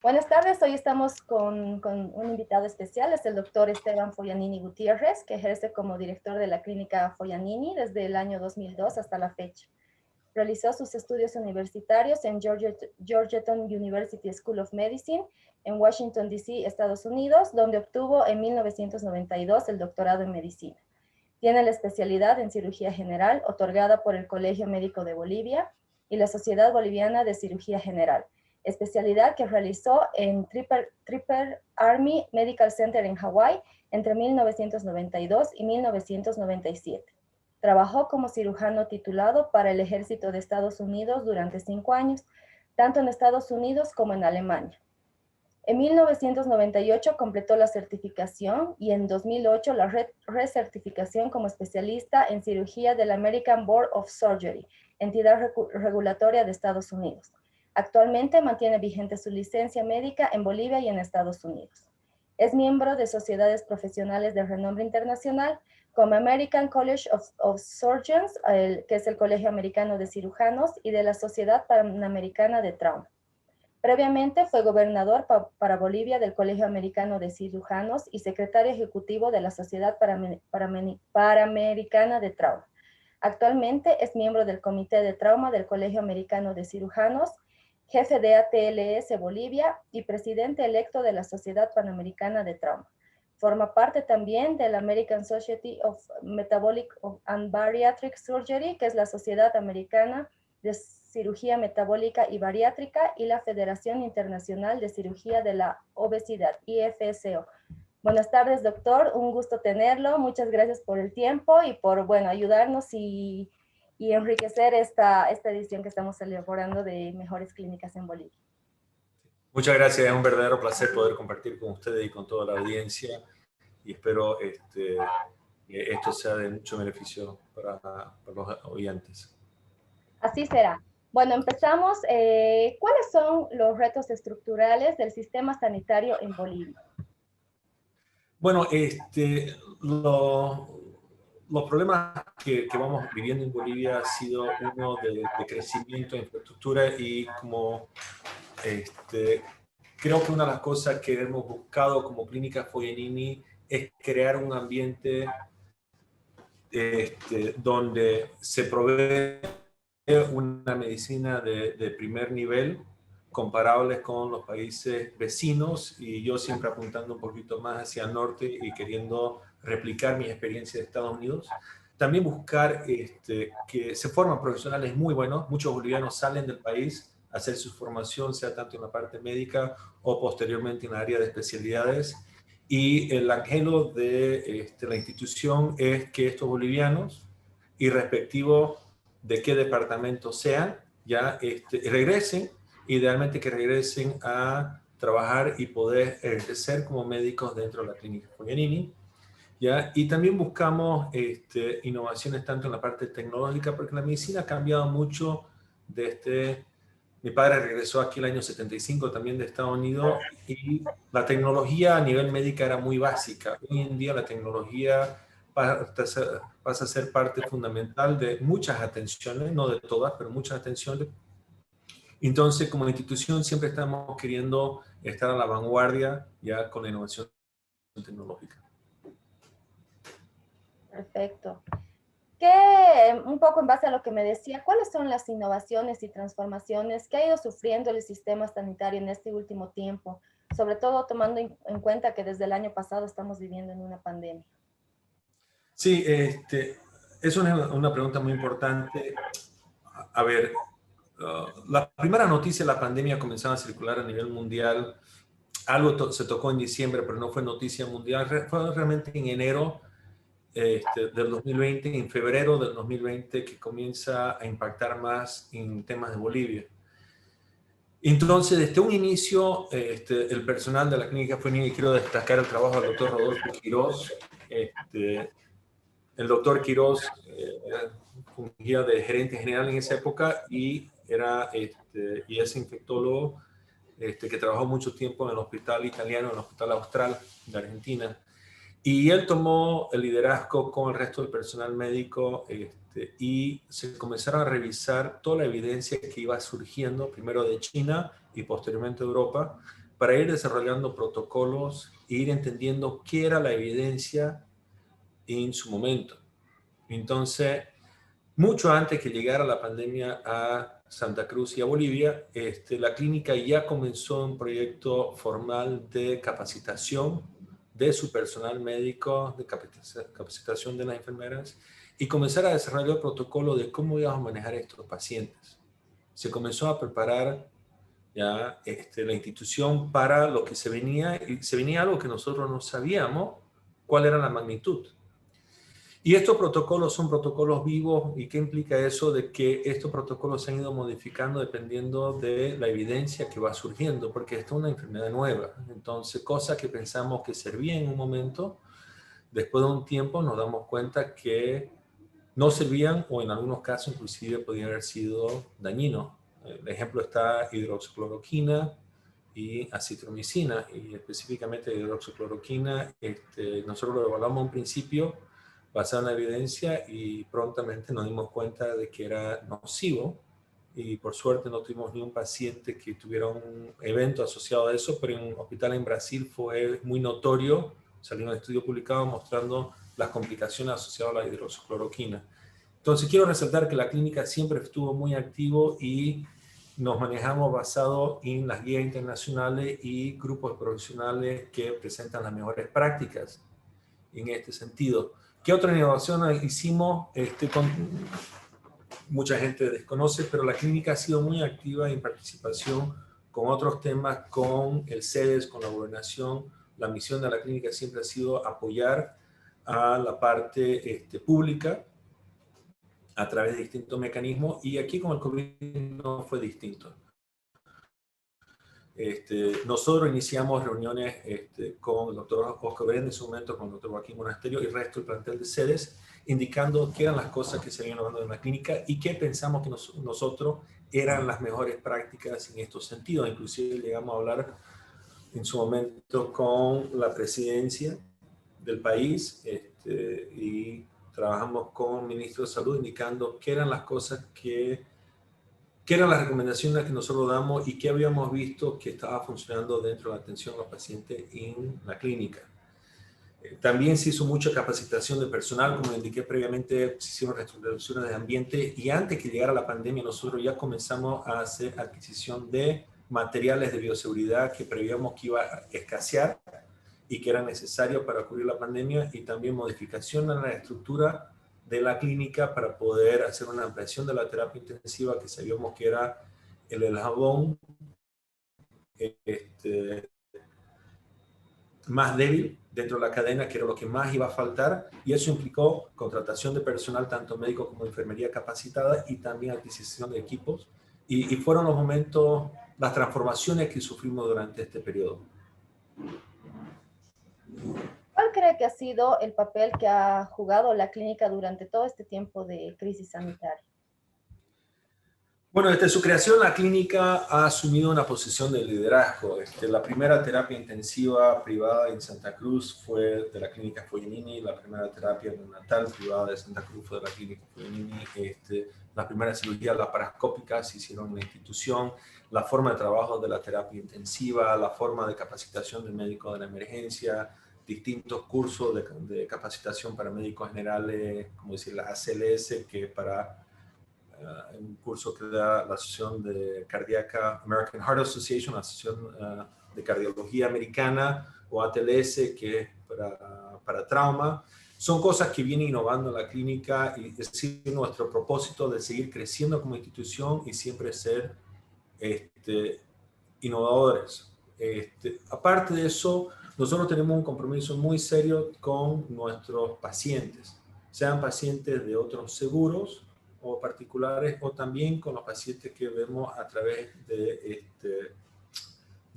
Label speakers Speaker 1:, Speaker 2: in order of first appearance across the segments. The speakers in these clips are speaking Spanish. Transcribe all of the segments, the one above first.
Speaker 1: Buenas tardes, hoy estamos con un invitado especial, es el doctor Esteban Foyanini Gutiérrez, que ejerce como director de la clínica Foyanini desde el año 2002 hasta la fecha. Realizó sus estudios universitarios en Georgetown University School of Medicine en Washington, D.C., Estados Unidos, donde obtuvo en 1992 el doctorado en medicina. Tiene la especialidad en cirugía general, otorgada por el Colegio Médico de Bolivia y la Sociedad Boliviana de Cirugía General, especialidad que realizó en Tripper Army Medical Center en Hawái entre 1992 y 1997. Trabajó como cirujano titulado para el Ejército de Estados Unidos durante 5 años, tanto en Estados Unidos como en Alemania. En 1998 completó la certificación y en 2008 la recertificación como especialista en cirugía del American Board of Surgery, entidad regulatoria de Estados Unidos. Actualmente mantiene vigente su licencia médica en Bolivia y en Estados Unidos. Es miembro de sociedades profesionales de renombre internacional como American College of Surgeons, que es el Colegio Americano de Cirujanos, y de la Sociedad Panamericana de Trauma. Previamente fue gobernador para Bolivia del Colegio Americano de Cirujanos y secretario ejecutivo de la Sociedad Panamericana de Trauma. Actualmente es miembro del Comité de Trauma del Colegio Americano de Cirujanos, jefe de ATLS Bolivia y presidente electo de la Sociedad Panamericana de Trauma. Forma parte también de la American Society of Metabolic and Bariatric Surgery, que es la Sociedad Americana de Cirugía Metabólica y Bariátrica, y la Federación Internacional de Cirugía de la Obesidad, IFSO. Buenas tardes, doctor. Un gusto tenerlo. Muchas gracias por el tiempo y por, ayudarnos y enriquecer esta edición que estamos celebrando de Mejores Clínicas en Bolivia.
Speaker 2: Muchas gracias. Es un verdadero placer poder compartir con ustedes y con toda la audiencia. Y espero que esto sea de mucho beneficio para los oyentes.
Speaker 1: Así será. Bueno, empezamos. ¿Cuáles son los retos estructurales del sistema sanitario en Bolivia?
Speaker 2: Bueno, los problemas que vamos viviendo en Bolivia ha sido uno de crecimiento de infraestructura y como creo que una de las cosas que hemos buscado como Clínica Foyanini es crear un ambiente donde se provee una medicina de primer nivel, comparables con los países vecinos, y yo siempre apuntando un poquito más hacia el norte y queriendo replicar mi experiencia de Estados Unidos. También buscar que se forman profesionales muy buenos. Muchos bolivianos salen del país a hacer su formación, sea tanto en la parte médica o posteriormente en la área de especialidades. Y el anhelo de la institución es que estos bolivianos, y respectivo de qué departamento sean, ya regresen, idealmente que regresen a trabajar y poder ejercer como médicos dentro de la clínica Foyanini. ¿Ya? Y también buscamos innovaciones tanto en la parte tecnológica, porque la medicina ha cambiado mucho desde... Mi padre regresó aquí el año 75 también de Estados Unidos y la tecnología a nivel médica era muy básica. Hoy en día la tecnología pasa a ser parte fundamental de muchas atenciones, no de todas, pero muchas atenciones. Entonces, como institución siempre estamos queriendo estar a la vanguardia ya con la innovación tecnológica.
Speaker 1: Perfecto. Un poco en base a lo que me decía, ¿cuáles son las innovaciones y transformaciones que ha ido sufriendo el sistema sanitario en este último tiempo? Sobre todo tomando en cuenta que desde el año pasado estamos viviendo en una pandemia.
Speaker 2: Sí, es una pregunta muy importante. A ver, la primera noticia de la pandemia comenzaba a circular a nivel mundial. Algo se tocó en diciembre, pero no fue noticia mundial. Fue realmente en enero del 2020, en febrero del 2020, que comienza a impactar más en temas de Bolivia. Entonces, desde un inicio, el personal de la clínica Foyanini, y quiero destacar el trabajo del doctor Rodolfo Quiroz. El doctor Quiroz fungía de gerente general en esa época y es infectólogo que trabajó mucho tiempo en el hospital italiano, en el hospital austral de Argentina. Y él tomó el liderazgo con el resto del personal médico y se comenzaron a revisar toda la evidencia que iba surgiendo, primero de China y posteriormente de Europa, para ir desarrollando protocolos e ir entendiendo qué era la evidencia en su momento. Entonces, mucho antes que llegara la pandemia a Santa Cruz y a Bolivia, la clínica ya comenzó un proyecto formal de capacitación de su personal médico, de capacitación de las enfermeras, y comenzar a desarrollar el protocolo de cómo íbamos a manejar estos pacientes. Se comenzó a preparar ya la institución para lo que se venía, y se venía algo que nosotros no sabíamos cuál era la magnitud. Y estos protocolos son protocolos vivos. ¿Y qué implica eso? De que estos protocolos se han ido modificando dependiendo de la evidencia que va surgiendo, porque esta es una enfermedad nueva. Entonces, cosas que pensamos que servían en un momento, después de un tiempo nos damos cuenta que no servían o en algunos casos inclusive podían haber sido dañinos. El ejemplo está hidroxicloroquina y acitromicina, y específicamente hidroxicloroquina, nosotros lo evaluamos en un principio basado en la evidencia y prontamente nos dimos cuenta de que era nocivo, y por suerte no tuvimos ni un paciente que tuviera un evento asociado a eso, pero en un hospital en Brasil fue muy notorio, salió un estudio publicado mostrando las complicaciones asociadas a la hidroxicloroquina. Entonces quiero resaltar que la clínica siempre estuvo muy activo y nos manejamos basado en las guías internacionales y grupos profesionales que presentan las mejores prácticas en este sentido. ¿Qué otra innovación hicimos? Mucha gente desconoce, pero la clínica ha sido muy activa en participación con otros temas, con el CEDES, con la gobernación. La misión de la clínica siempre ha sido apoyar a la parte pública a través de distintos mecanismos, y aquí con el COVID no fue distinto. Nosotros iniciamos reuniones con el doctor Oscar Berend en su momento, con el doctor Joaquín Monasterio y el resto del plantel de sedes, indicando qué eran las cosas que se habían innovando en la clínica y qué pensamos que nosotros eran las mejores prácticas en estos sentidos. Inclusive llegamos a hablar en su momento con la presidencia del país y trabajamos con el ministro de Salud indicando qué eran las cosas qué eran las recomendaciones que nosotros damos y qué habíamos visto que estaba funcionando dentro de la atención a los pacientes en la clínica. También se hizo mucha capacitación de personal, como indiqué previamente, se hicieron reestructuraciones de ambiente, y antes que llegara la pandemia nosotros ya comenzamos a hacer adquisición de materiales de bioseguridad que prevíamos que iba a escasear y que era necesario para cubrir la pandemia, y también modificación en la estructura de la clínica para poder hacer una ampliación de la terapia intensiva, que sabíamos que era el eslabón más débil dentro de la cadena, que era lo que más iba a faltar, y eso implicó contratación de personal, tanto médico como enfermería capacitada, y también adquisición de equipos, y fueron los momentos, las transformaciones que sufrimos durante este periodo.
Speaker 1: ¿Cuál cree que ha sido el papel que ha jugado la clínica durante todo este tiempo de crisis sanitaria?
Speaker 2: Bueno, desde su creación la clínica ha asumido una posición de liderazgo. La primera terapia intensiva privada en Santa Cruz fue de la clínica Foyanini, la primera terapia neonatal privada de Santa Cruz fue de la clínica Foyanini, las primeras cirugías laparoscópicas se hicieron en la institución, la forma de trabajo de la terapia intensiva, la forma de capacitación del médico de la emergencia, distintos cursos de capacitación para médicos generales, como decir la ACLS, que para un curso que da la Asociación de Cardíaca, American Heart Association, la Asociación de Cardiología Americana, o ATLS, que es para trauma. Son cosas que viene innovando la clínica, y es decir, nuestro propósito de seguir creciendo como institución y siempre ser innovadores. Aparte de eso, nosotros tenemos un compromiso muy serio con nuestros pacientes, sean pacientes de otros seguros o particulares, o también con los pacientes que vemos a través de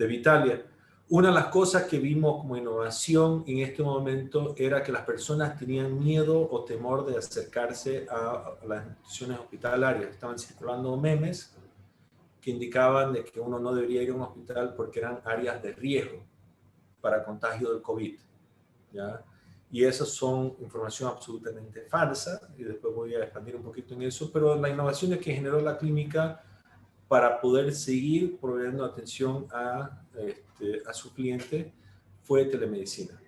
Speaker 2: Vitalia. Una de las cosas que vimos como innovación en este momento era que las personas tenían miedo o temor de acercarse a las instituciones hospitalarias. Estaban circulando memes que indicaban de que uno no debería ir a un hospital porque eran áreas de riesgo para contagio del COVID, ¿ya? Y esas son información absolutamente falsa, y después voy a expandir un poquito en eso, pero la innovación que generó la clínica para poder seguir proveyendo atención a a su cliente fue telemedicina.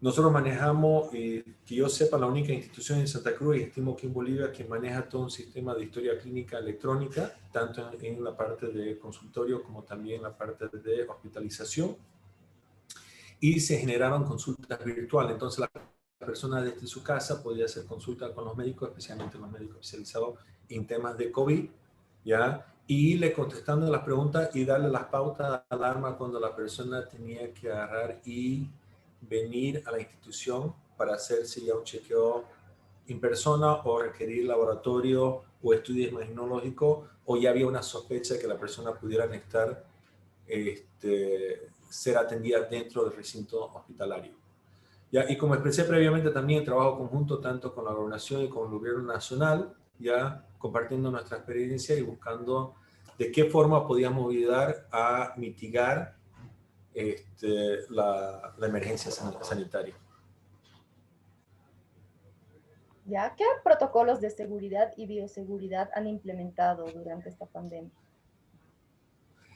Speaker 2: Nosotros manejamos, que yo sepa, la única institución en Santa Cruz, y estimo que en Bolivia, que maneja todo un sistema de historia clínica electrónica, tanto en la parte de consultorio como también en la parte de hospitalización. Y se generaron consultas virtuales. Entonces, la persona desde su casa podía hacer consulta con los médicos, especialmente los médicos especializados en temas de COVID, ¿ya? Y le contestando las preguntas y darle las pautas de alarma cuando la persona tenía que agarrar y venir a la institución para hacerse ya un chequeo en persona o requerir laboratorio o estudios imaginológicos, o ya había una sospecha de que la persona pudiera necesitar ser atendida dentro del recinto hospitalario. ¿Ya? Y como expresé previamente, también trabajo conjunto tanto con la gobernación y con el gobierno nacional, ya compartiendo nuestra experiencia y buscando de qué forma podíamos ayudar a mitigar la emergencia sanitaria.
Speaker 1: ¿Ya? ¿Qué protocolos de seguridad y bioseguridad han implementado durante esta pandemia?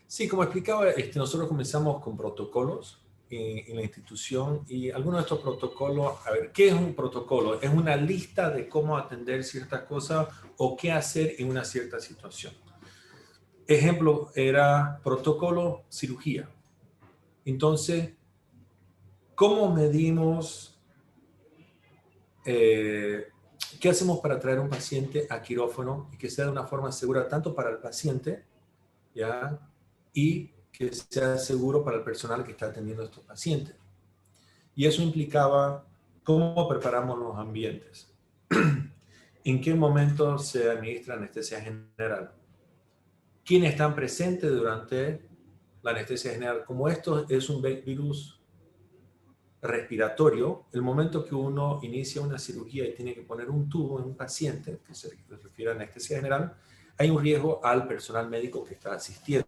Speaker 2: Sí, como explicaba, nosotros comenzamos con protocolos en la institución, y algunos de estos protocolos, a ver, ¿qué es un protocolo? Es una lista de cómo atender ciertas cosas o qué hacer en una cierta situación. Ejemplo, era protocolo cirugía. Entonces, ¿cómo medimos, qué hacemos para traer un paciente a quirófano y que sea de una forma segura tanto para el paciente, ¿ya? Y que sea seguro para el personal que está atendiendo a estos pacientes? Y eso implicaba cómo preparamos los ambientes, en qué momento se administra anestesia general, quiénes están presentes durante la anestesia general. Como esto es un virus respiratorio, el momento que uno inicia una cirugía y tiene que poner un tubo en un paciente, que se refiere a anestesia general, hay un riesgo al personal médico que está asistiendo.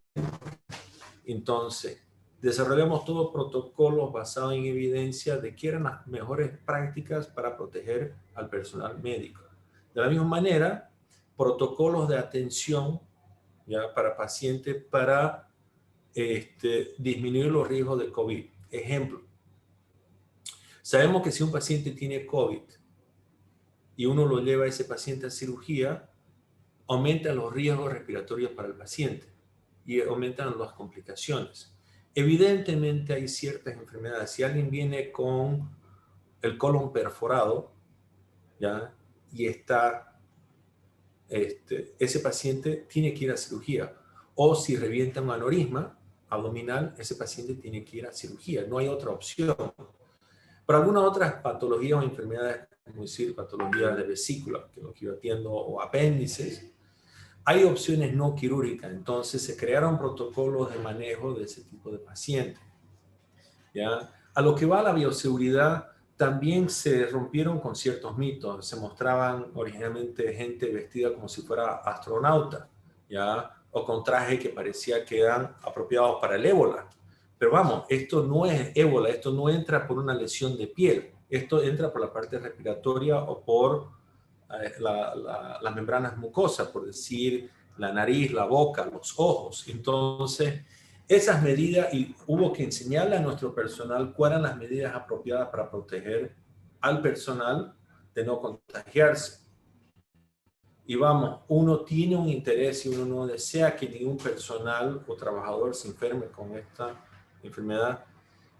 Speaker 2: Entonces, desarrollamos todos protocolos basados en evidencia de qué eran las mejores prácticas para proteger al personal médico. De la misma manera, protocolos de atención, ¿ya?, para pacientes para disminuir los riesgos de COVID. Ejemplo, sabemos que si un paciente tiene COVID y uno lo lleva a ese paciente a cirugía, aumentan los riesgos respiratorios para el paciente y aumentan las complicaciones. Evidentemente hay ciertas enfermedades. Si alguien viene con el colon perforado, ¿ya?, y está, ese paciente tiene que ir a cirugía. O si revienta un aneurisma abdominal, ese paciente tiene que ir a cirugía. No hay otra opción. Para algunas otras patologías o enfermedades, como decir patologías de vesícula, que lo que yo atiendo, o apéndices, hay opciones no quirúrgicas. Entonces se crearon protocolos de manejo de ese tipo de pacientes, ¿ya? A lo que va a la bioseguridad, también se rompieron con ciertos mitos. Se mostraban originalmente gente vestida como si fuera astronauta, ¿ya?, o con trajes que parecía que eran apropiados para el ébola. Pero vamos, esto no es ébola, esto no entra por una lesión de piel, esto entra por la parte respiratoria o por las membranas mucosas, por decir, la nariz, la boca, los ojos. Entonces, esas medidas, y hubo que enseñarle a nuestro personal cuáles eran las medidas apropiadas para proteger al personal de no contagiarse. Y vamos, uno tiene un interés y uno no desea que ningún personal o trabajador se enferme con esta enfermedad.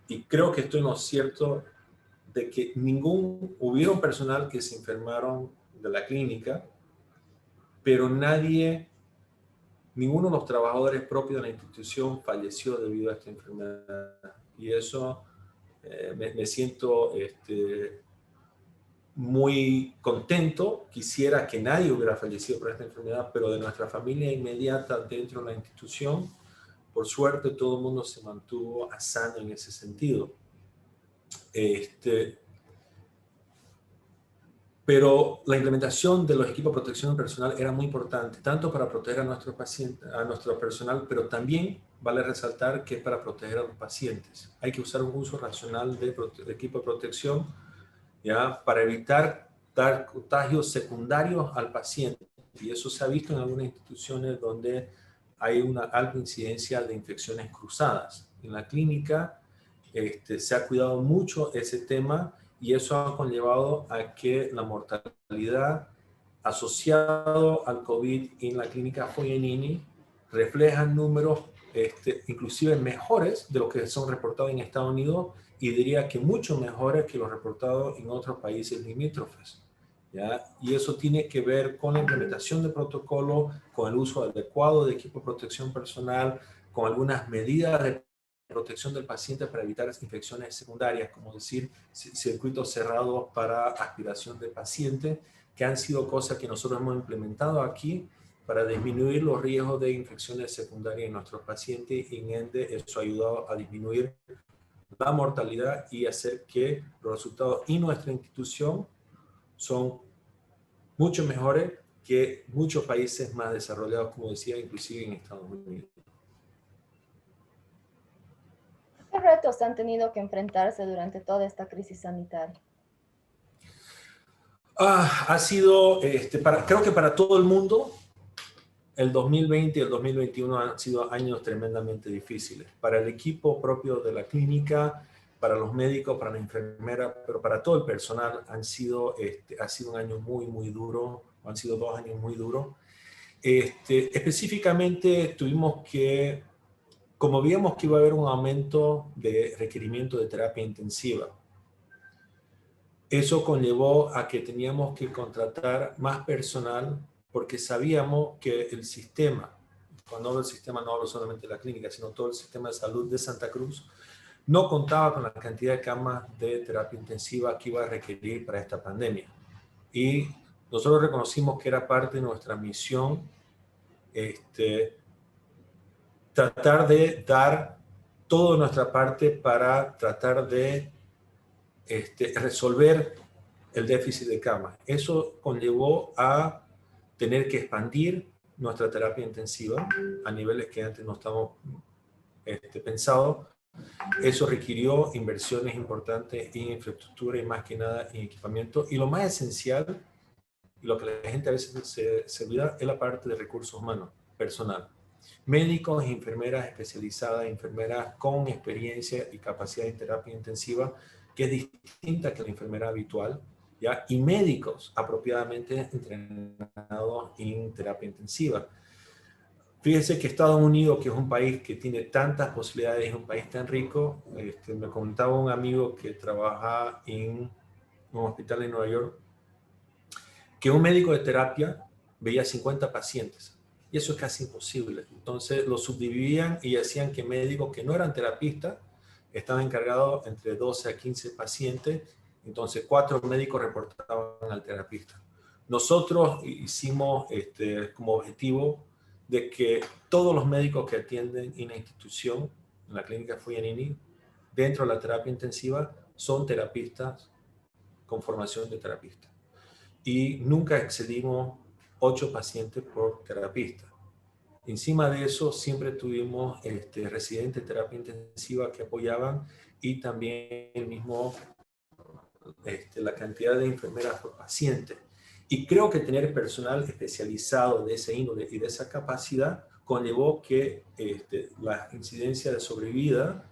Speaker 2: Y creo que estoy en lo cierto de que hubieron personal que se enfermaron de la clínica, pero ninguno de los trabajadores propios de la institución falleció debido a esta enfermedad. Y eso me siento muy contento. Quisiera que nadie hubiera fallecido por esta enfermedad, pero de nuestra familia inmediata dentro de la institución, por suerte todo el mundo se mantuvo sano en ese sentido. Pero la implementación de los equipos de protección personal era muy importante, tanto para proteger a nuestros pacientes, a nuestro personal, pero también vale resaltar que es para proteger a los pacientes. Hay que usar un uso racional de equipo de protección, ¿ya?, para evitar dar contagios secundarios al paciente. Y eso se ha visto en algunas instituciones donde hay una alta incidencia de infecciones cruzadas. En la clínica se ha cuidado mucho ese tema y eso ha conllevado a que la mortalidad asociado al COVID en la clínica Foglianini reflejan números inclusive mejores de lo que son reportados en Estados Unidos y diría que mucho mejores que los reportados en otros países limítrofes. ¿Ya? Y eso tiene que ver con la implementación de protocolos, con el uso adecuado de equipo de protección personal, con algunas medidas de protección del paciente para evitar infecciones secundarias, como decir, circuitos cerrados para aspiración de paciente, que han sido cosas que nosotros hemos implementado aquí para disminuir los riesgos de infecciones secundarias en nuestros pacientes y en ende eso ha ayudado a disminuir la mortalidad y hacer que los resultados en nuestra institución son mucho mejores que muchos países más desarrollados, como decía, inclusive en Estados Unidos.
Speaker 1: ¿Qué retos han tenido que enfrentarse durante toda esta crisis sanitaria?
Speaker 2: Ha sido, creo que para todo el mundo, el 2020 y el 2021 han sido años tremendamente difíciles. Para el equipo propio de la clínica, para los médicos, para la enfermera, pero para todo el personal ha sido un año muy, muy duro. Han sido 2 años muy duros. Específicamente tuvimos que, como veíamos que iba a haber un aumento de requerimiento de terapia intensiva, eso conllevó a que teníamos que contratar más personal porque sabíamos que el sistema, cuando hablo del sistema no hablo solamente de la clínica, sino todo el sistema de salud de Santa Cruz, no contaba con la cantidad de camas de terapia intensiva que iba a requerir para esta pandemia. Y nosotros reconocimos que era parte de nuestra misión tratar de dar toda nuestra parte para tratar de resolver el déficit de camas. Eso conllevó a tener que expandir nuestra terapia intensiva a niveles que antes no estábamos pensados. Eso requirió inversiones importantes en infraestructura y más que nada en equipamiento. Y lo más esencial, y lo que la gente a veces se olvida, es la parte de recursos humanos, personal. Médicos y enfermeras especializadas, enfermeras con experiencia y capacidad en terapia intensiva, que es distinta que la enfermera habitual, ¿ya? Y médicos apropiadamente entrenados en terapia intensiva. Fíjese que Estados Unidos, que es un país que tiene tantas posibilidades, es un país tan rico, me comentaba un amigo que trabaja en un hospital en Nueva York, que un médico de terapia veía 50 pacientes. Y eso es casi imposible. Entonces lo subdividían y hacían que médicos que no eran terapistas estaban encargados entre 12 a 15 pacientes. Entonces 4 médicos reportaban al terapista. Nosotros hicimos como objetivo de que todos los médicos que atienden en la institución, en la clínica Foglianini, dentro de la terapia intensiva, son terapistas con formación de terapista. Y nunca excedimos 8 pacientes por terapista. Encima de eso, siempre tuvimos residentes de terapia intensiva que apoyaban y también el mismo, la cantidad de enfermeras por paciente. Y creo que tener personal especializado de ese índole y de esa capacidad conllevó que la incidencia de sobrevida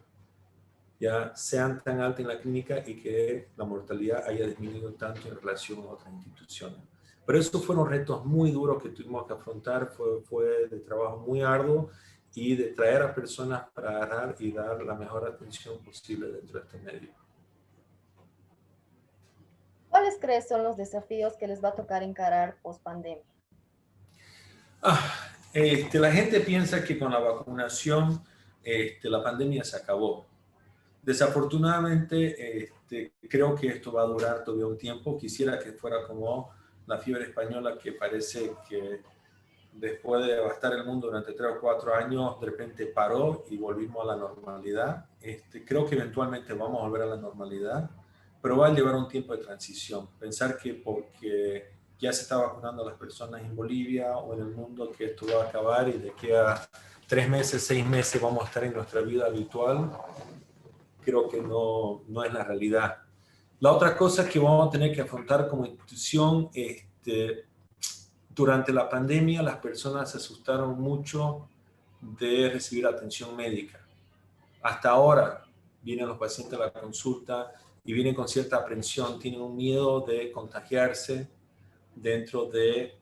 Speaker 2: ya sean tan altas en la clínica y que la mortalidad haya disminuido tanto en relación a otras instituciones. Pero esos fueron retos muy duros que tuvimos que afrontar, fue de trabajo muy arduo y de traer a personas para agarrar y dar la mejor atención posible dentro de este medio.
Speaker 1: ¿Cuáles crees son los desafíos que les va a tocar encarar post pandemia?
Speaker 2: La gente piensa que con la vacunación la pandemia se acabó. Desafortunadamente, creo que esto va a durar todavía un tiempo. Quisiera que fuera como la fiebre española, que parece que después de devastar el mundo durante 3 o 4 años, de repente paró y volvimos a la normalidad. Creo que eventualmente vamos a volver a la normalidad, pero va a llevar un tiempo de transición. Pensar que porque ya se está vacunando a las personas en Bolivia o en el mundo, que esto va a acabar y de que a 3 meses, 6 meses vamos a estar en nuestra vida habitual, creo que no es la realidad. La otra cosa que vamos a tener que afrontar como institución, durante la pandemia las personas se asustaron mucho de recibir atención médica. Hasta ahora vienen los pacientes a la consulta y vienen con cierta aprensión, tienen un miedo de contagiarse dentro de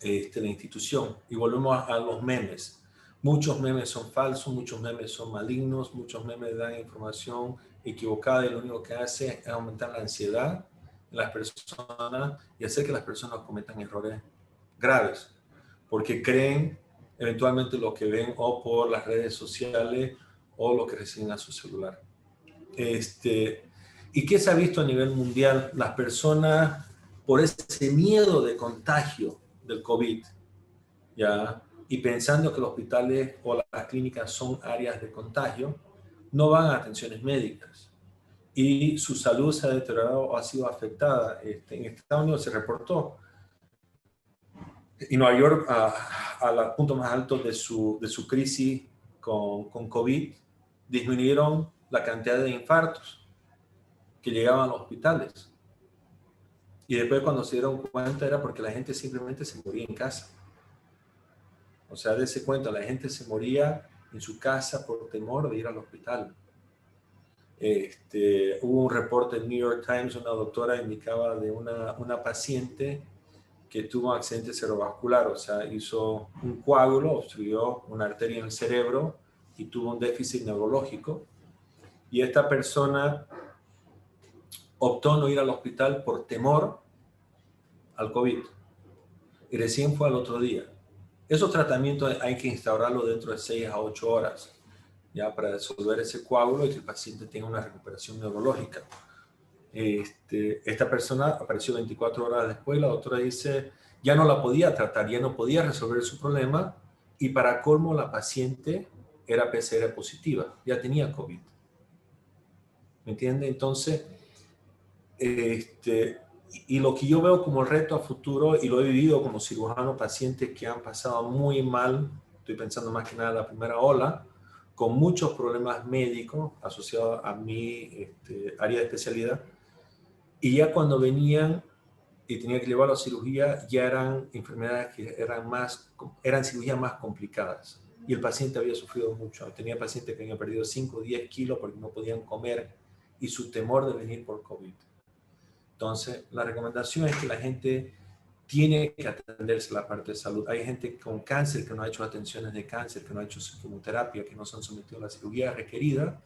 Speaker 2: la institución. Y volvemos a los memes. Muchos memes son falsos, muchos memes son malignos, muchos memes dan información equivocada y lo único que hace es aumentar la ansiedad en las personas y hacer que las personas cometan errores graves, porque creen eventualmente lo que ven o por las redes sociales o lo que reciben a su celular. ¿Y qué se ha visto a nivel mundial? Las personas, por ese miedo de contagio del COVID, ¿ya? Y pensando que los hospitales o las clínicas son áreas de contagio, no van a atenciones médicas. Y su salud se ha deteriorado o ha sido afectada. En Estados Unidos se reportó. Y Nueva York, a los puntos más altos de su crisis con COVID, disminuyeron la cantidad de infartos que llegaban a los hospitales. Y después cuando se dieron cuenta era porque la gente simplemente se moría en casa. O sea, dése cuenta, la gente se moría en su casa por temor de ir al hospital. Hubo un reporte en New York Times, una doctora indicaba de una paciente que tuvo un accidente cerebrovascular, o sea, hizo un coágulo, obstruyó una arteria en el cerebro y tuvo un déficit neurológico. Y esta persona optó no ir al hospital por temor al COVID. Y recién fue al otro día. Esos tratamientos hay que instaurarlos dentro de 6 a 8 horas, ya para disolver ese coágulo y que el paciente tenga una recuperación neurológica. Esta persona apareció 24 horas después, la doctora dice, ya no la podía tratar, ya no podía resolver su problema y para colmo la paciente era PCR positiva, ya tenía COVID. ¿Me entiende? Entonces, y lo que yo veo como reto a futuro, y lo he vivido como cirujano, pacientes que han pasado muy mal, estoy pensando más que nada en la primera ola, con muchos problemas médicos asociados a mi área de especialidad, y ya cuando venían y tenía que llevarlo a cirugía, ya eran enfermedades que eran cirugías más complicadas. Y el paciente había sufrido mucho. Tenía pacientes que habían perdido 5 o 10 kilos porque no podían comer y su temor de venir por COVID. Entonces, la recomendación es que la gente tiene que atenderse la parte de salud. Hay gente con cáncer que no ha hecho atenciones de cáncer, que no ha hecho su quimioterapia, que no se han sometido a la cirugía requerida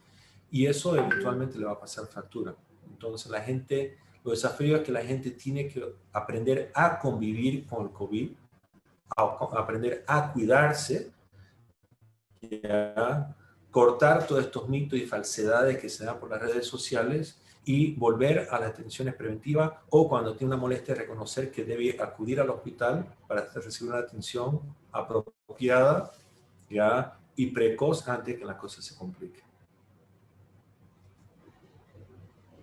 Speaker 2: y eso eventualmente le va a pasar factura. Entonces, los desafíos es que la gente tiene que aprender a convivir con el COVID, a aprender a cuidarse, a cortar todos estos mitos y falsedades que se dan por las redes sociales y volver a las atenciones preventivas o cuando tiene una molestia reconocer que debe acudir al hospital para recibir una atención apropiada, ¿ya? Y precoz antes que las cosas se compliquen.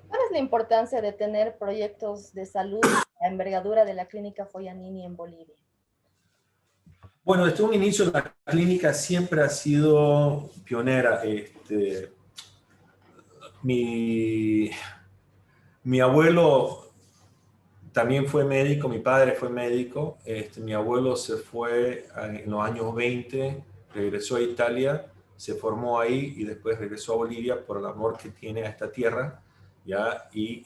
Speaker 1: ¿Cuál es la importancia de tener proyectos de salud a envergadura de la Clínica Foyanini en Bolivia?
Speaker 2: Bueno, desde un inicio la clínica siempre ha sido pionera. Mi abuelo también fue médico, mi padre fue médico. Mi abuelo se fue en los años 20, regresó a Italia, se formó ahí y después regresó a Bolivia por el amor que tiene a esta tierra, ¿ya? Y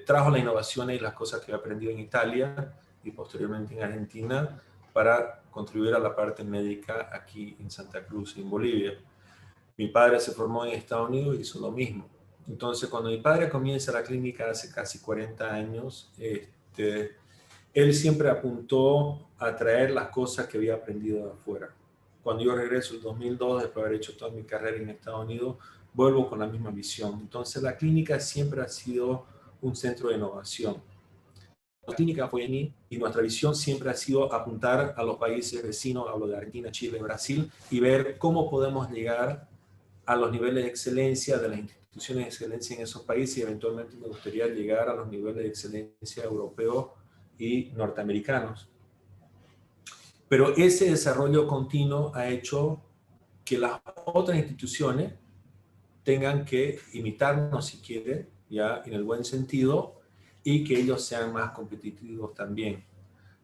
Speaker 2: trajo las innovaciones y las cosas que ha aprendido en Italia y posteriormente en Argentina para contribuir a la parte médica aquí en Santa Cruz, en Bolivia. Mi padre se formó en Estados Unidos y hizo lo mismo. Entonces, cuando mi padre comienza la clínica hace casi 40 años, él siempre apuntó a traer las cosas que había aprendido de afuera. Cuando yo regreso en 2002, después de haber hecho toda mi carrera en Estados Unidos, vuelvo con la misma visión. Entonces, la clínica siempre ha sido un centro de innovación. La clínica Foyanini y nuestra visión siempre ha sido apuntar a los países vecinos, hablo de Argentina, Chile, Brasil, y ver cómo podemos llegar a los niveles de excelencia de las instituciones de excelencia en esos países y eventualmente me gustaría llegar a los niveles de excelencia europeos y norteamericanos. Pero ese desarrollo continuo ha hecho que las otras instituciones tengan que imitarnos si quieren, ya en el buen sentido, y que ellos sean más competitivos también.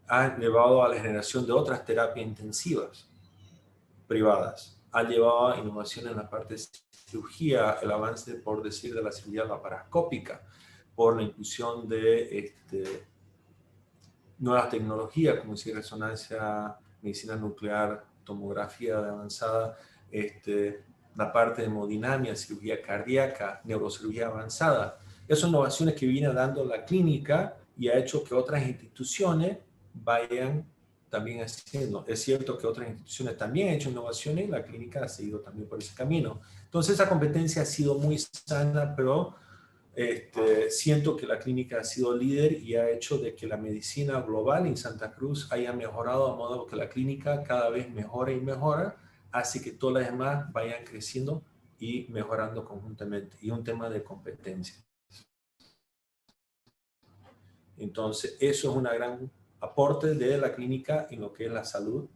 Speaker 2: Ha llevado a la generación de otras terapias intensivas. privadas. Ha llevado a innovación en la parte de cirugía, el avance, por decir, de la cirugía laparoscópica, por la inclusión de nuevas tecnologías, como si resonancia, medicina nuclear, tomografía avanzada, la parte de hemodinamia, cirugía cardíaca, neurocirugía avanzada. Esas innovaciones que viene dando la clínica y ha hecho que otras instituciones vayan también haciendo. Es cierto que otras instituciones también han hecho innovaciones y la clínica ha seguido también por ese camino. Entonces esa competencia ha sido muy sana, pero siento que la clínica ha sido líder y ha hecho de que la medicina global en Santa Cruz haya mejorado, a modo que la clínica cada vez mejora y mejora, hace que todas las demás vayan creciendo y mejorando conjuntamente. Y un tema de competencia. Entonces, eso es un gran aporte de la clínica en lo que es la salud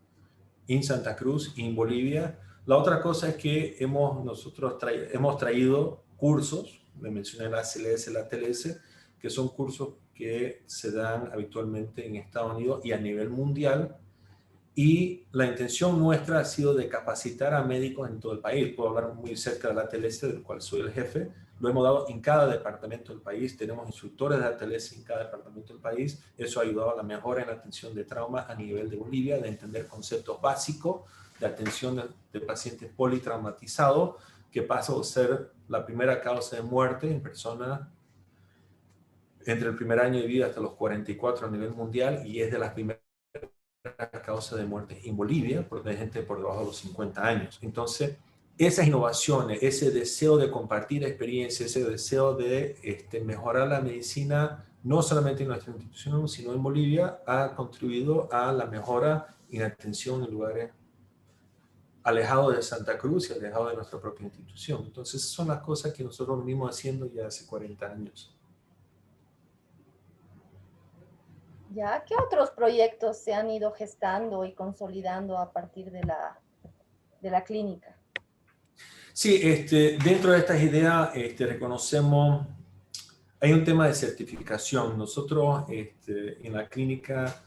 Speaker 2: en Santa Cruz y en Bolivia. La otra cosa es que nosotros hemos traído cursos, le mencioné la ACLS, la TLS, que son cursos que se dan habitualmente en Estados Unidos y a nivel mundial. Y la intención nuestra ha sido de capacitar a médicos en todo el país. Puedo hablar muy cerca de la ATLS, del cual soy el jefe. Lo hemos dado en cada departamento del país. Tenemos instructores de ATLS en cada departamento del país. Eso ha ayudado a la mejora en la atención de trauma a nivel de Bolivia, de entender conceptos básicos de atención de pacientes politraumatizados, que pasó a ser la primera causa de muerte en personas entre el primer año de vida hasta los 44 a nivel mundial, y es de las primeras causa de muerte en Bolivia, de gente por debajo de los 50 años. Entonces, esas innovaciones, ese deseo de compartir experiencias, ese deseo de mejorar la medicina, no solamente en nuestra institución, sino en Bolivia, ha contribuido a la mejora en atención en lugares alejados de Santa Cruz y alejados de nuestra propia institución. Entonces, esas son las cosas que nosotros venimos haciendo ya hace 40 años.
Speaker 1: ¿Ya? ¿Qué otros proyectos se han ido gestando y consolidando a partir de la clínica?
Speaker 2: Sí, dentro de estas ideas reconocemos, hay un tema de certificación. Nosotros en la clínica,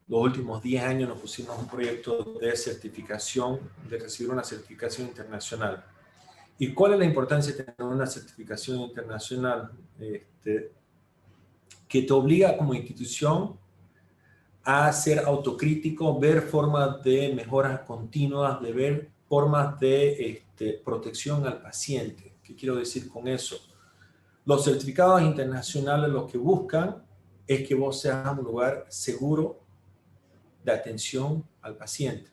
Speaker 2: los últimos 10 años nos pusimos un proyecto de certificación, de recibir una certificación internacional. ¿Y cuál es la importancia de tener una certificación internacional? Que te obliga como institución a ser autocrítico, ver formas de mejoras continuas, de ver formas de protección al paciente. ¿Qué quiero decir con eso? Los certificados internacionales lo que buscan es que vos seas un lugar seguro de atención al paciente.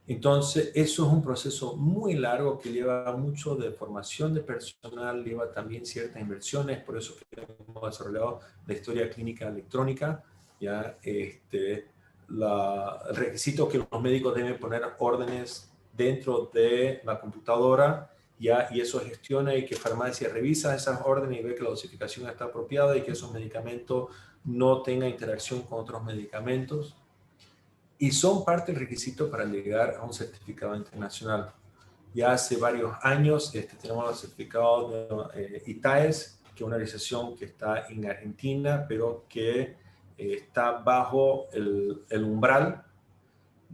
Speaker 2: Entonces, eso es un proceso muy largo que lleva mucho de formación de personal, lleva también ciertas inversiones, por eso que hemos desarrollado la historia clínica electrónica, ya el requisito que los médicos deben poner órdenes dentro de la computadora, ya, y eso gestiona, y que farmacia revisa esas órdenes y ve que la dosificación está apropiada y que esos medicamentos no tengan interacción con otros medicamentos. Y son parte del requisito para llegar a un certificado internacional. Ya hace varios años tenemos el certificado de ITAES, que es una organización que está en Argentina, pero que está bajo el umbral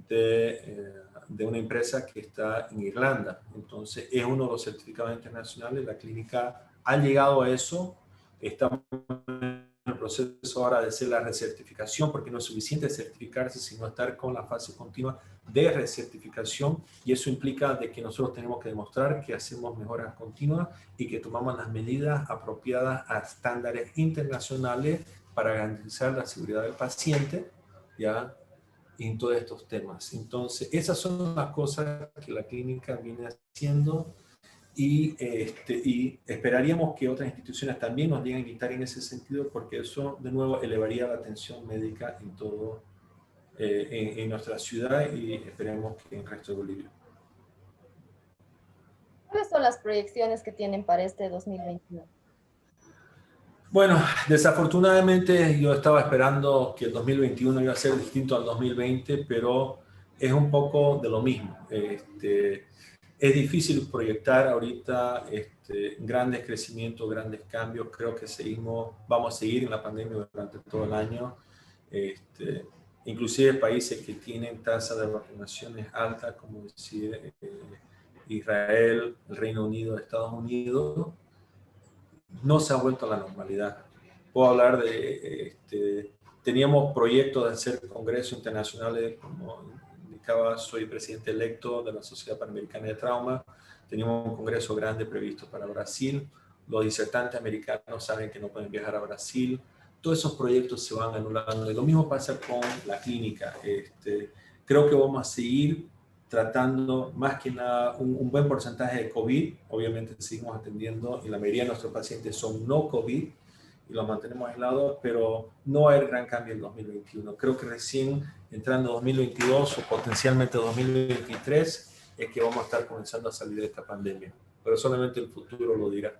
Speaker 2: de una empresa que está en Irlanda. Entonces es uno de los certificados internacionales. La clínica ha llegado a eso. Estamos en el proceso ahora de hacer la recertificación, porque no es suficiente certificarse, sino estar con la fase continua de recertificación, y eso implica de que nosotros tenemos que demostrar que hacemos mejoras continuas y que tomamos las medidas apropiadas a estándares internacionales para garantizar la seguridad del paciente, ¿ya?, en todos estos temas. Entonces, esas son las cosas que la clínica viene haciendo, y esperaríamos que otras instituciones también nos lleguen a invitar en ese sentido, porque eso, de nuevo, elevaría la atención médica en todo, en nuestra ciudad, y esperemos que en el resto de Bolivia.
Speaker 1: ¿Cuáles son las proyecciones que tienen para este 2021?
Speaker 2: Bueno, desafortunadamente yo estaba esperando que el 2021 iba a ser distinto al 2020, pero es un poco de lo mismo. Es difícil proyectar ahorita grandes crecimientos, grandes cambios. Creo que vamos a seguir en la pandemia durante todo el año. inclusive países que tienen tasas de vacunaciones altas, como decía Israel, el Reino Unido, Estados Unidos, no se ha vuelto a la normalidad. Puedo hablar teníamos proyectos de hacer congresos internacionales, como indicaba, soy presidente electo de la Sociedad Panamericana de Trauma, teníamos un congreso grande previsto para Brasil, los disertantes americanos saben que no pueden viajar a Brasil, todos esos proyectos se van anulando, y lo mismo pasa con la clínica. Creo que vamos a seguir tratando más que nada un buen porcentaje de COVID. Obviamente seguimos atendiendo y la mayoría de nuestros pacientes son no COVID y los mantenemos aislados, pero no va a haber gran cambio en 2021. Creo que recién entrando 2022 o potencialmente 2023 es que vamos a estar comenzando a salir de esta pandemia, pero solamente el futuro lo dirá.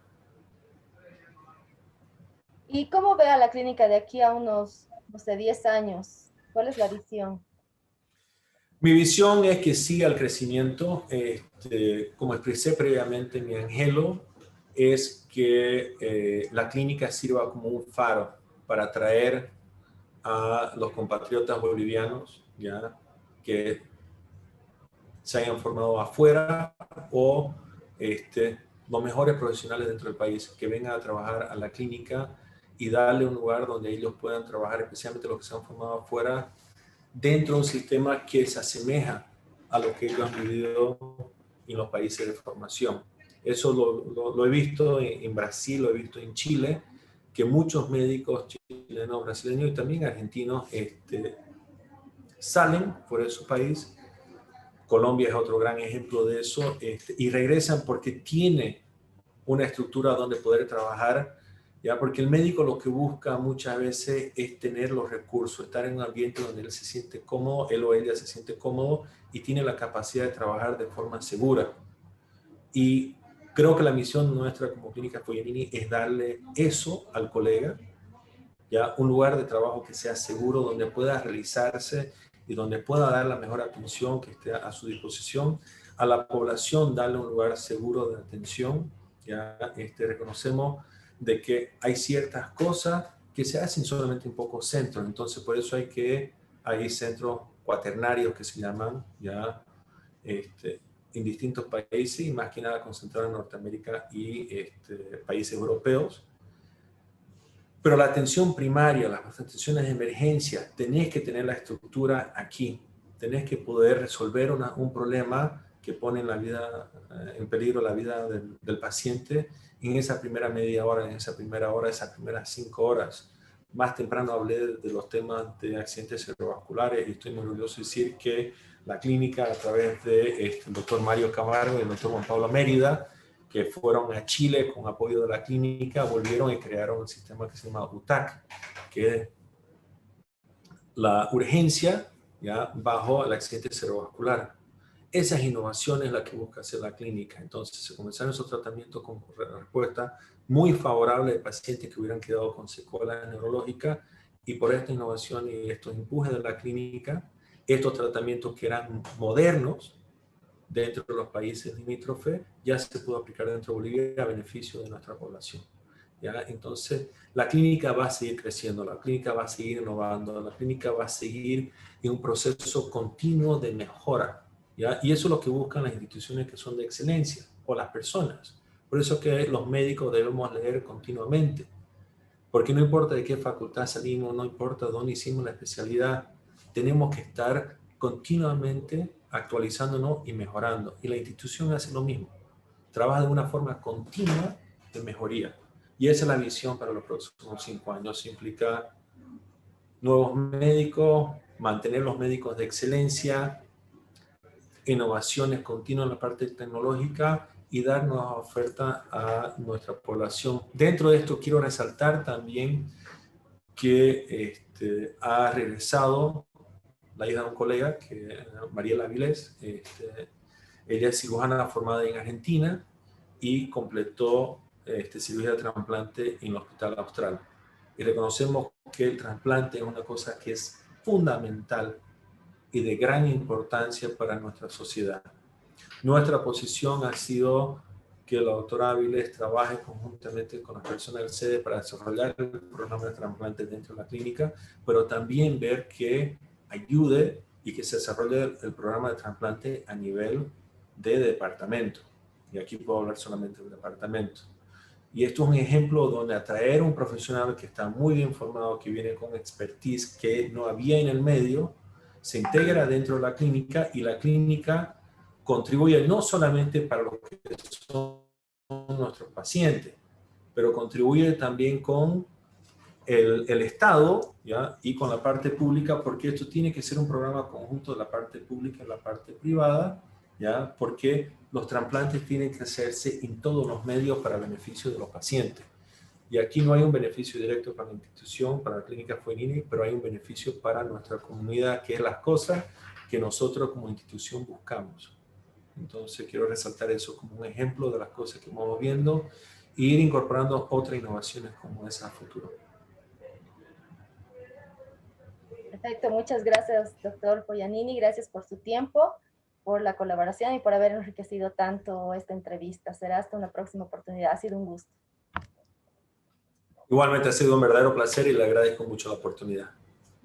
Speaker 1: ¿Y cómo ve a la clínica de aquí a unos, no sé, 10 años? ¿Cuál es la visión?
Speaker 2: Mi visión es que siga el crecimiento. Como expresé previamente, mi anhelo es que la clínica sirva como un faro para atraer a los compatriotas bolivianos, ¿ya?, que se hayan formado afuera, o los mejores profesionales dentro del país que vengan a trabajar a la clínica y darle un lugar donde ellos puedan trabajar, especialmente los que se han formado afuera, dentro de un sistema que se asemeja a lo que ellos han vivido en los países de formación. Eso lo he visto en Brasil, lo he visto en Chile, que muchos médicos chilenos, brasileños y también argentinos salen por de su país. Colombia es otro gran ejemplo de eso, y regresan porque tiene una estructura donde poder trabajar, ya, porque el médico lo que busca muchas veces es tener los recursos, estar en un ambiente donde él se siente cómodo, él o ella se siente cómodo y tiene la capacidad de trabajar de forma segura. Y creo que la misión nuestra como Clínica Foyanini es darle eso al colega, ya, un lugar de trabajo que sea seguro, donde pueda realizarse y donde pueda dar la mejor atención que esté a su disposición. A la población darle un lugar seguro de atención. Ya reconocemos de que hay ciertas cosas que se hacen solamente en pocos centros, entonces por eso hay centros cuaternarios que se llaman, ya, en distintos países, y más que nada concentrados en Norteamérica y países europeos. Pero la atención primaria, las atenciones de emergencia, tenés que tener la estructura aquí. Tenés que poder resolver un problema que pone en peligro la vida del paciente en esa primera media hora, en esa primera hora, esas primeras 5 horas. Más temprano hablé de los temas de accidentes cerebrovasculares y estoy muy orgulloso de decir que la clínica, a través del doctor Mario Camargo y el doctor Juan Pablo Mérida, que fueron a Chile con apoyo de la clínica, volvieron y crearon un sistema que se llama UTAC, que es la urgencia, ya, bajo el accidente cerebrovascular. Esas innovaciones las que busca hacer la clínica. Entonces se comenzaron esos tratamientos con respuesta muy favorable de pacientes que hubieran quedado con secuelas neurológicas, y por esta innovación y estos empujes de la clínica, estos tratamientos que eran modernos dentro de los países limítrofes ya se pudo aplicar dentro de Bolivia a beneficio de nuestra población. ¿Ya? Entonces, la clínica va a seguir creciendo, la clínica va a seguir innovando, la clínica va a seguir en un proceso continuo de mejora. ¿Ya? Y eso es lo que buscan las instituciones que son de excelencia, o las personas. Por eso que los médicos debemos leer continuamente, porque no importa de qué facultad salimos, no importa dónde hicimos la especialidad, tenemos que estar continuamente actualizándonos y mejorando. Y la institución hace lo mismo, trabaja de una forma continua de mejoría. Y esa es la visión para los próximos 5 años. Implica nuevos médicos, mantener los médicos de excelencia, innovaciones continuas en la parte tecnológica y dar nuevas ofertas a nuestra población. Dentro de esto quiero resaltar también que ha regresado la hija de un colega, Mariela Avilés. Ella es cirujana formada en Argentina y completó cirugía de trasplante en el Hospital Austral. Y reconocemos que el trasplante es una cosa que es fundamental y de gran importancia para nuestra sociedad. Nuestra posición ha sido que la doctora Avilés trabaje conjuntamente con las personas del SEDE para desarrollar el programa de trasplantes dentro de la clínica, pero también ver que ayude y que se desarrolle el programa de trasplante a nivel de departamento. Y aquí puedo hablar solamente del departamento. Y esto es un ejemplo donde atraer a un profesional que está muy bien formado, que viene con expertise que no había en el medio, se integra dentro de la clínica y la clínica contribuye no solamente para los que son nuestros pacientes, pero contribuye también con el Estado, ¿ya? Y con la parte pública, porque esto tiene que ser un programa conjunto de la parte pública y la parte privada, ¿ya? Porque los trasplantes tienen que hacerse en todos los medios para beneficio de los pacientes. Y aquí no hay un beneficio directo para la institución, para la clínica Fognini, pero hay un beneficio para nuestra comunidad, que es las cosas que nosotros como institución buscamos. Entonces quiero resaltar eso como un ejemplo de las cosas que vamos viendo e ir incorporando otras innovaciones como esa a futuro.
Speaker 1: Perfecto, muchas gracias, doctor Foyanini. Gracias por su tiempo, por la colaboración y por haber enriquecido tanto esta entrevista. Será hasta una próxima oportunidad. Ha sido un gusto.
Speaker 2: Igualmente ha sido un verdadero placer y le agradezco mucho la oportunidad.